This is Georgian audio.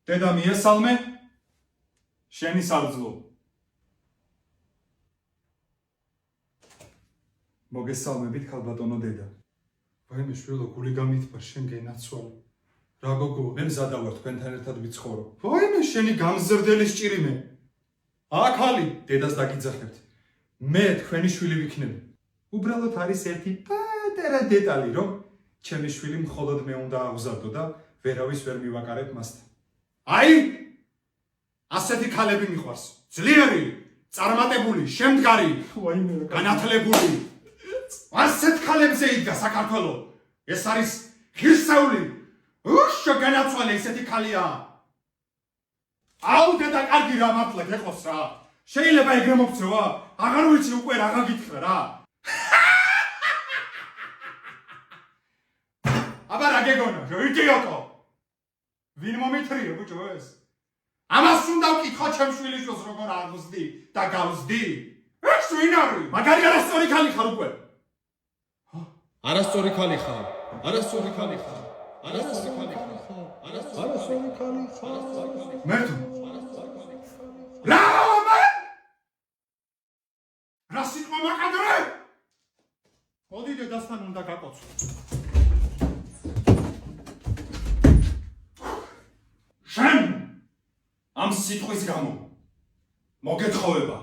დედა მიესალმე შენი სარძლო მოგესალმებით ქალბატონო დედა ვაიმე შვილო გული გამითბარ შენ გენაცვალე რა გოგო მე მზადა ვარ თქვენთან ერთად ვიცხოვრო ვაიმე შენი გამზრდელი სჭირიმე აკალი დედას დაგიძახებთ მე თქვენი შვილი ვიქნები უბრალოდ არის ერთი პატარა დეტალი რომ ჩემი შვილი მხოლოდ მე უნდა აღზარდო და ვერავის ვერ მივაკარებ მასთან აი ასეთი ქალები მიყვარს ძლიერი წარმატებული შემდგარი განათლებული ასეთ ქალებზე იდგა საქართველო ეს არის ღირსეული უშო განაცვალე ესეთი ქალია აუ დედა კარგი რა მართლა გეყოს რა შეიძლება ეგრე მოგწევა აღარ ვიცი უკვე რა გაგითხრა რა აბა რა გეგონა იდიოტო ვინ მომითრიე ბუჭო ეს ამას უნდა ვკითხო ჩემ შვილიშვილს როგორ აღზდი და გავზდი ეს ვინ არის მაგარი არასწორი ქალი ხარ უკვე არასწორი ქალი ხარ არასწორი ქალი ხარ არასწორი ქალი ხარ არასწორი ქალი ხარ მე რა რა სიტყვა მაკადრე მოდი დედასთან უნდა გაკოცო შენ ამ სიტყვის გამო მოგეთხოვება